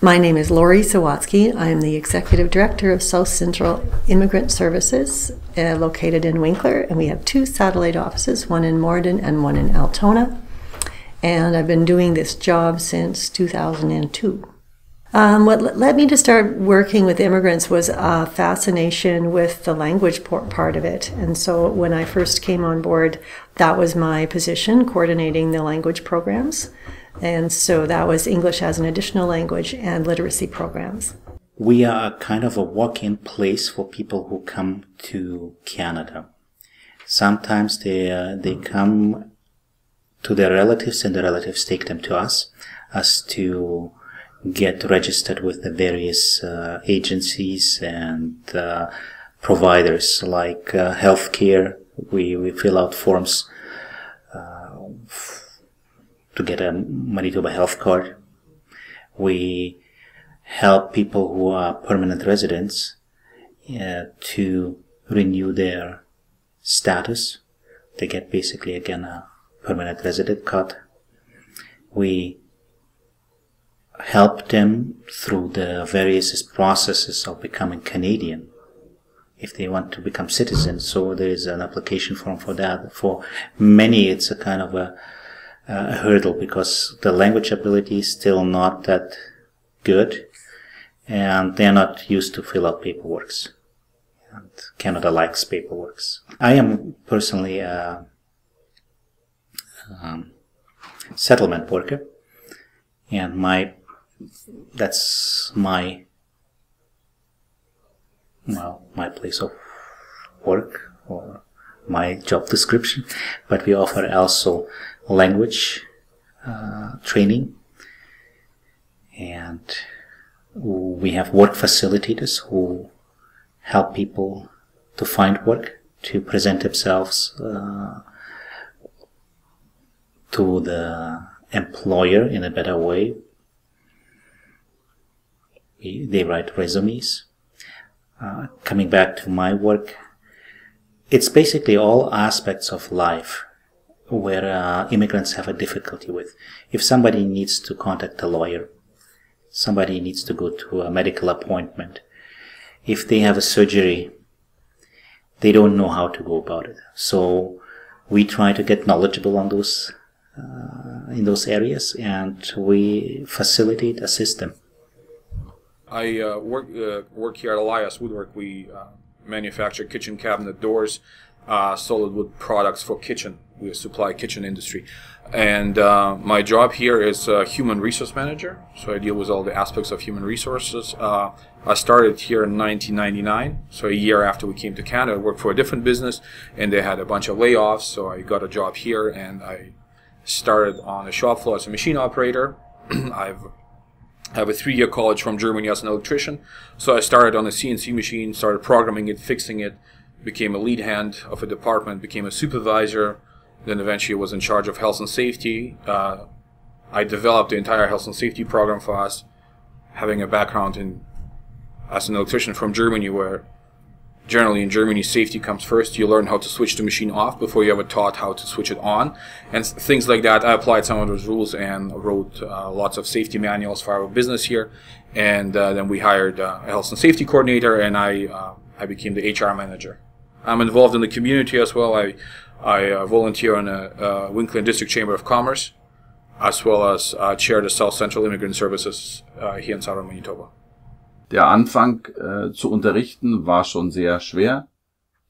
My name is Lori Sawatsky. I am the Executive Director of South Central Immigrant Services, located in Winkler, and we have 2 satellite offices, one in Morden and one in Altona. And I've been doing this job since 2002. What led me to start working with immigrants was a fascination with the language part of it. And so when I first came on board, that was my position, coordinating the language programs. And so that was English as an additional language and literacy programs. We are kind of a walk-in place for people who come to Canada. Sometimes they come to their relatives and the relatives take them to us to get registered with the various agencies and providers like healthcare. We fill out forms to get a Manitoba health card. We help people who are permanent residents to renew their status. They get basically again a permanent resident card. We help them through the various processes of becoming Canadian if they want to become citizens. So there is an application form for that. For many, it's a kind of a hurdle because the language ability is still not that good and they're not used to fill out paperwork. And Canada likes paperwork. I am personally a settlement worker, and that's my place of work or my job description. But we offer also language training, and we have work facilitators who help people to find work, to present themselves to the employer in a better way. They write resumes. Coming back to my work, it's basically all aspects of life where immigrants have a difficulty with. If somebody needs to contact a lawyer, somebody needs to go to a medical appointment, if they have a surgery, they don't know how to go about it. So we try to get knowledgeable on those in those areas, and we facilitate, assist them. I work here at Elias Woodwork. We manufacture kitchen cabinet doors, solid wood products for kitchen. We supply kitchen industry. And my job here is human resource manager. So I deal with all the aspects of human resources. I started here in 1999. So a year after we came to Canada, I worked for a different business and they had a bunch of layoffs. So I got a job here and I started on the shop floor as a machine operator. I have a 3-year college from Germany as an electrician. So I started on a CNC machine, started programming it, fixing it, became a lead hand of a department, became a supervisor, then eventually was in charge of health and safety. I developed the entire health and safety program for us, having a background as an electrician from Germany, where generally in Germany safety comes first. You learn how to switch the machine off before you ever taught how to switch it on, and things like that. I applied some of those rules and wrote lots of safety manuals for our business here, and then we hired a health and safety coordinator, and I became the HR manager. I'm involved in the community as well. I volunteer on a Winkler District Chamber of Commerce, as well as chair the South Central Immigrant Services here in Southern Manitoba. Der Anfang zu unterrichten war schon sehr schwer.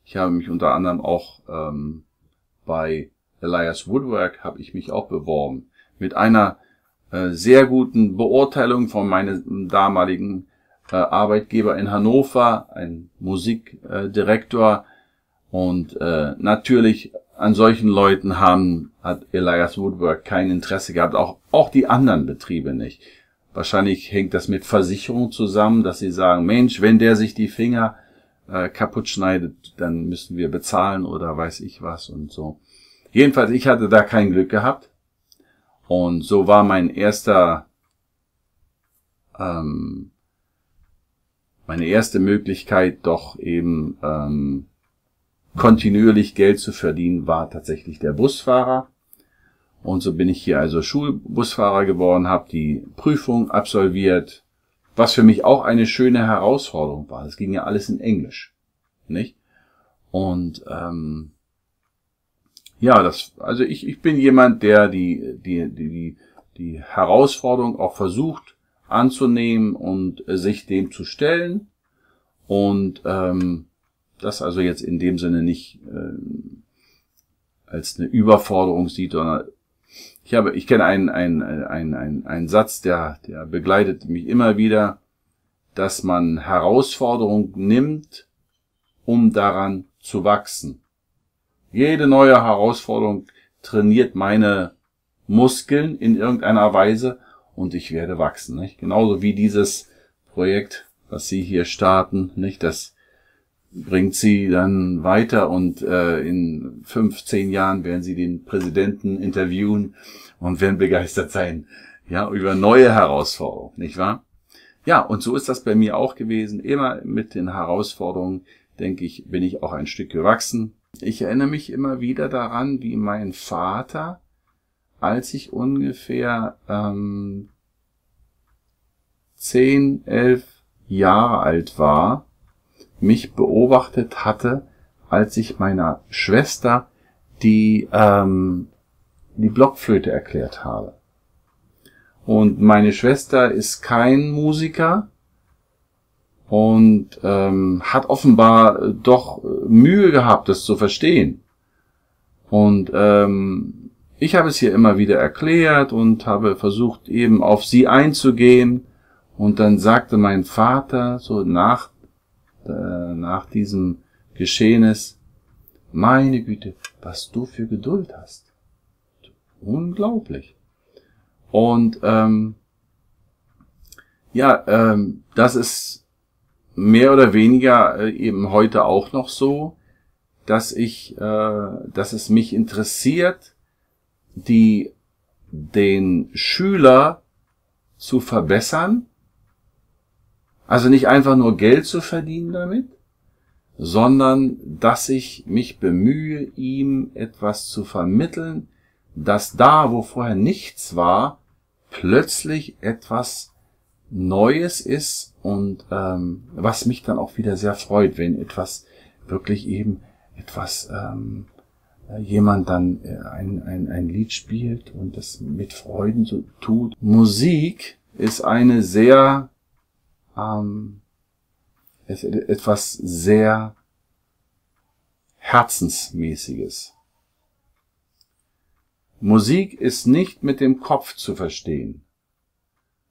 Ich habe mich unter anderem auch bei Elias Woodwork habe ich mich auch beworben. Mit einer sehr guten Beurteilung von meinem damaligen Arbeitgeber in Hannover, ein Musikdirektor. Und natürlich an solchen Leuten hat Elias Woodwork kein Interesse gehabt, auch die anderen Betriebe nicht. Wahrscheinlich hängt das mit Versicherung zusammen, dass sie sagen, Mensch, wenn der sich die Finger kaputt schneidet, dann müssen wir bezahlen oder weiß ich was und so. Jedenfalls, ich hatte da kein Glück gehabt. Und so war meine erste Möglichkeit, doch eben kontinuierlich Geld zu verdienen, war tatsächlich der Busfahrer. Und so bin ich hier also Schulbusfahrer geworden, habe die Prüfung absolviert was für mich auch eine schöne Herausforderung war. Das ging ja alles in Englisch, nicht? Und ja, also ich bin jemand, der die Herausforderung auch versucht anzunehmen und sich dem zu stellen und das also jetzt in dem Sinne nicht als eine Überforderung sieht, sondern ich kenne einen Satz, der begleitet mich immer wieder, dass man Herausforderungen nimmt, um daran zu wachsen. Jede neue Herausforderung trainiert meine Muskeln in irgendeiner Weise und ich werde wachsen, nicht? Genauso wie dieses Projekt, was Sie hier starten, nicht? Das bringt Sie dann weiter und in 15 Jahren werden Sie den Präsidenten interviewen und werden begeistert sein, ja, über neue Herausforderungen, nicht wahr? Ja, und so ist das bei mir auch gewesen. Immer mit den Herausforderungen, denke ich, bin ich auch ein Stück gewachsen. Ich erinnere mich immer wieder daran, wie mein Vater, als ich ungefähr 10, 11 Jahre alt war, mich beobachtet hatte, als ich meiner Schwester die Blockflöte erklärt habe. Und meine Schwester ist kein Musiker und hat offenbar doch Mühe gehabt, das zu verstehen. Und ich habe es ihr immer wieder erklärt und habe versucht, eben auf sie einzugehen. Und dann sagte mein Vater, so nach diesem Geschehnis, meine Güte, was du für Geduld hast. Unglaublich. Und das ist mehr oder weniger eben heute auch noch so, dass es mich interessiert, den Schüler zu verbessern, also nicht einfach nur Geld zu verdienen damit, sondern dass ich mich bemühe, ihm etwas zu vermitteln, dass da, wo vorher nichts war, plötzlich etwas Neues ist und was mich dann auch wieder sehr freut, wenn etwas wirklich eben etwas jemand dann ein Lied spielt und das mit Freuden so tut. Musik ist eine sehr etwas sehr Herzensmäßiges. Musik ist nicht mit dem Kopf zu verstehen.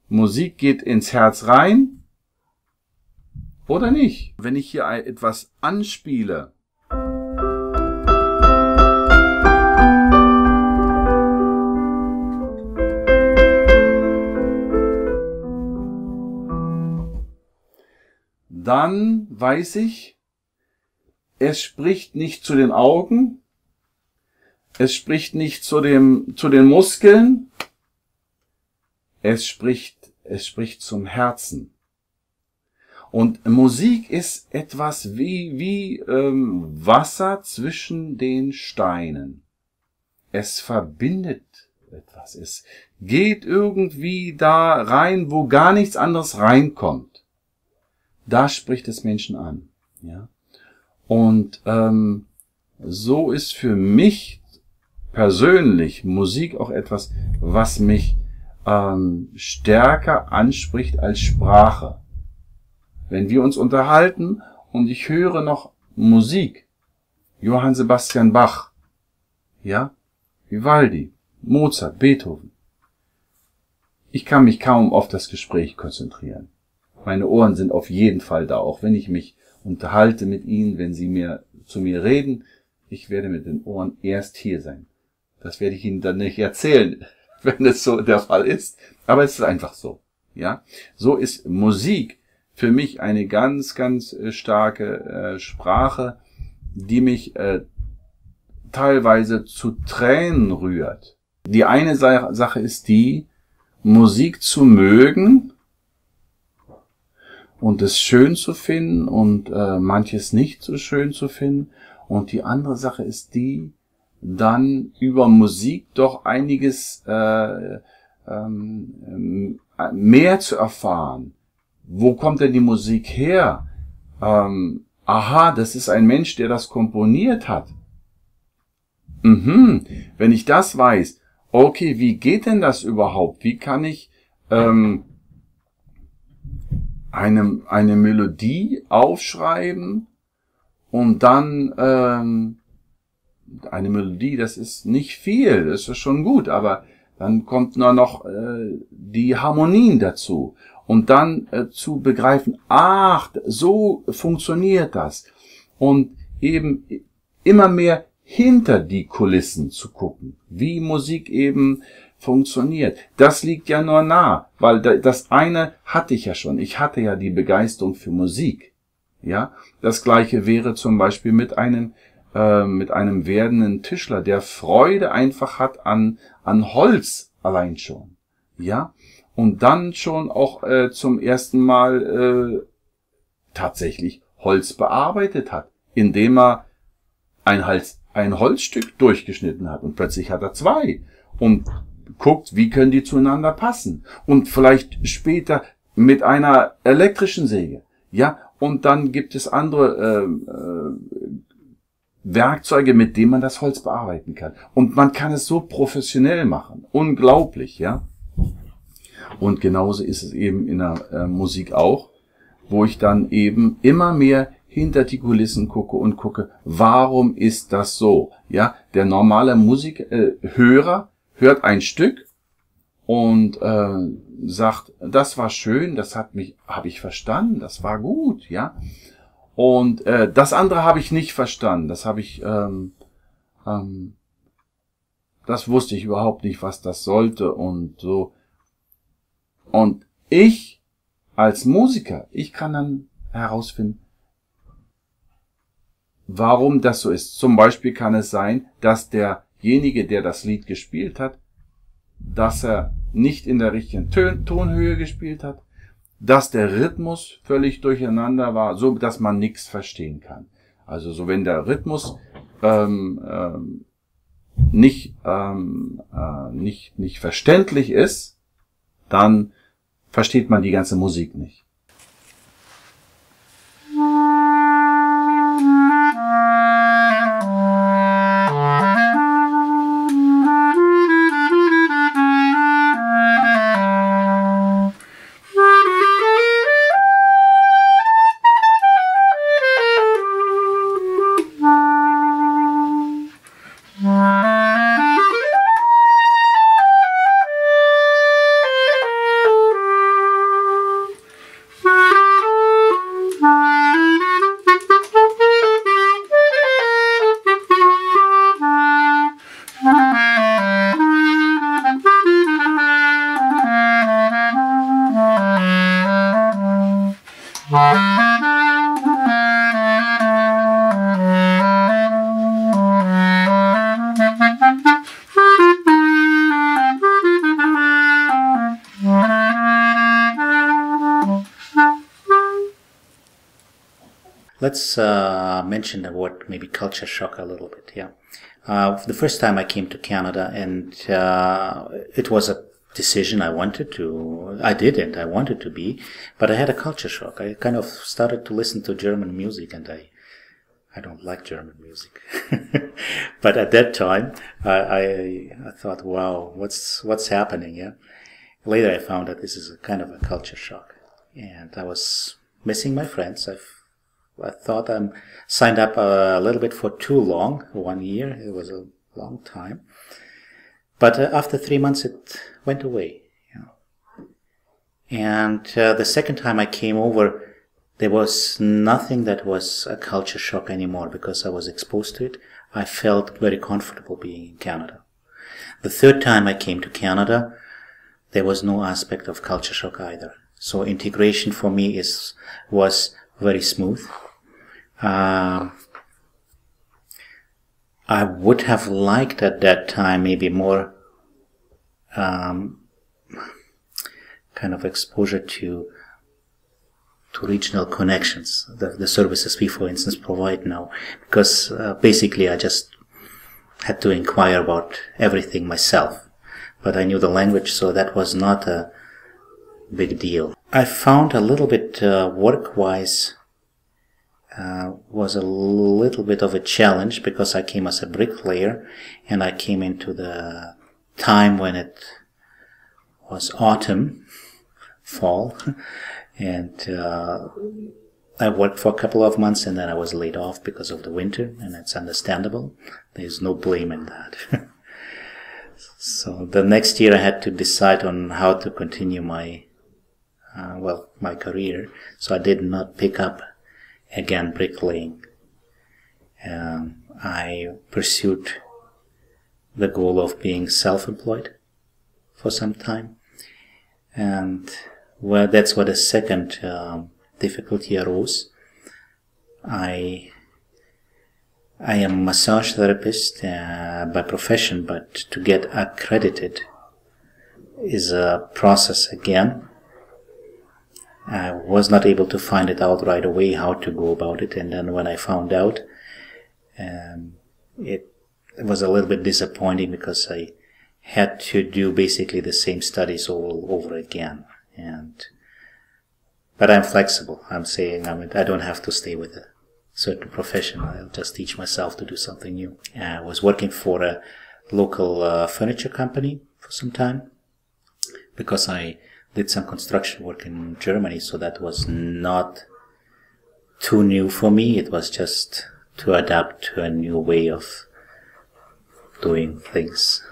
Musik geht ins Herz rein oder nicht. Wenn ich hier etwas anspiele, dann weiß ich, es spricht nicht zu den Augen, es spricht nicht zu den Muskeln, es spricht zum Herzen. Und Musik ist etwas wie Wasser zwischen den Steinen. Es verbindet etwas. Es geht irgendwie da rein, wo gar nichts anderes reinkommt. Da spricht es Menschen an. Ja? Und so ist für mich persönlich Musik auch etwas, was mich stärker anspricht als Sprache. Wenn wir uns unterhalten und ich höre noch Musik, Johann Sebastian Bach, ja, Vivaldi, Mozart, Beethoven, ich kann mich kaum auf das Gespräch konzentrieren. Meine Ohren sind auf jeden Fall da, auch wenn ich mich unterhalte mit Ihnen, wenn Sie zu mir reden, ich werde mit den Ohren erst hier sein. Das werde ich Ihnen dann nicht erzählen, wenn es so der Fall ist, aber es ist einfach so, ja. So ist Musik für mich eine ganz, ganz starke Sprache, die mich teilweise zu Tränen rührt. Die eine Sache ist die, Musik zu mögen und es schön zu finden und manches nicht so schön zu finden. Und die andere Sache ist die, dann über Musik doch einiges mehr zu erfahren, wo kommt denn die Musik her? Aha, das ist ein Mensch, der das komponiert hat. Wenn ich das weiß, okay, wie geht denn das überhaupt? Wie kann ich eine Melodie aufschreiben und dann eine Melodie, das ist nicht viel, das ist schon gut, aber dann kommt nur noch die Harmonien dazu und dann zu begreifen, ach, so funktioniert das und eben immer mehr hinter die Kulissen zu gucken, wie Musik eben funktioniert. Das liegt ja nur nah, weil das eine hatte ich ja schon. Ich hatte ja die Begeisterung für Musik. Ja, das Gleiche wäre zum Beispiel mit einem werdenden Tischler, der Freude einfach hat an Holz allein schon. Ja, und dann schon auch zum ersten Mal tatsächlich Holz bearbeitet hat, indem er ein Holzstück durchgeschnitten hat und plötzlich hat er zwei und guckt, wie können die zueinander passen und vielleicht später mit einer elektrischen Säge, ja, und dann gibt es andere Werkzeuge, mit denen man das Holz bearbeiten kann und man kann es so professionell machen, unglaublich, ja. Und genauso ist es eben in der Musik auch, wo ich dann eben immer mehr hinter die Kulissen gucke und gucke, warum ist das so? Ja, der normale Hörer hört ein Stück und sagt, das war schön, das habe ich verstanden, das war gut, ja. Und das andere habe ich nicht verstanden, das wusste ich überhaupt nicht, was das sollte und so. Und ich als Musiker, ich kann dann herausfinden, warum das so ist. Zum Beispiel kann es sein, dass derjenige, der das Lied gespielt hat, dass er nicht in der richtigen Tonhöhe gespielt hat, dass der Rhythmus völlig durcheinander war, so dass man nichts verstehen kann. Also so wenn der Rhythmus nicht verständlich ist, dann versteht man die ganze Musik nicht. Let's mention the word maybe culture shock a little bit. Yeah, the first time I came to Canada, and it was a decision I wanted to be, but I had a culture shock. I kind of started to listen to German music, and I don't like German music. But at that time, I thought, wow, what's happening? Yeah. Later, I found that this is a kind of a culture shock, and I was missing my friends. I thought I'm signed up a little bit for too long, 1 year. It was a long time. But after 3 months, it went away. You know. And the second time I came over, there was nothing that was a culture shock anymore because I was exposed to it. I felt very comfortable being in Canada. The third time I came to Canada, there was no aspect of culture shock either. So integration for me was very smooth. I would have liked at that time maybe more kind of exposure to regional connections, the services we, for instance, provide now, because basically I just had to inquire about everything myself. But I knew the language, so that was not big deal. I found a little bit work-wise was a little bit of a challenge because I came as a bricklayer, and I came into the time when it was autumn, fall, and I worked for a couple of months and then I was laid off because of the winter, and it's understandable. There's no blame in that. So the next year I had to decide on how to continue my career. So I did not pick up again bricklaying. I pursued the goal of being self-employed for some time, and that's where the second difficulty arose. I am a massage therapist by profession, but to get accredited is a process again. I was not able to find it out right away how to go about it, and then when I found out, it was a little bit disappointing because I had to do basically the same studies all over again. But I'm flexible. I'm saying I don't have to stay with a certain profession. I'll just teach myself to do something new. I was working for a local furniture company for some time because I did some construction work in Germany, so that was not too new for me. It was just to adapt to a new way of doing things.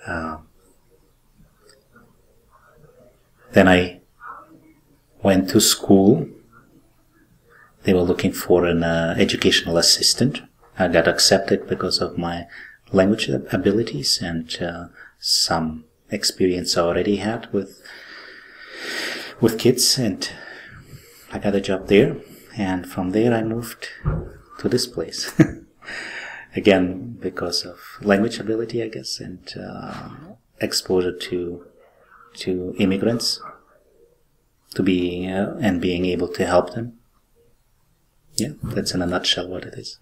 Then I went to school. They were looking for an educational assistant. I got accepted because of my language abilities and some experience I already had with kids, and I got a job there, and from there I moved to this place. Again, because of language ability, I guess, and exposure to immigrants, and being able to help them. Yeah, that's in a nutshell what it is.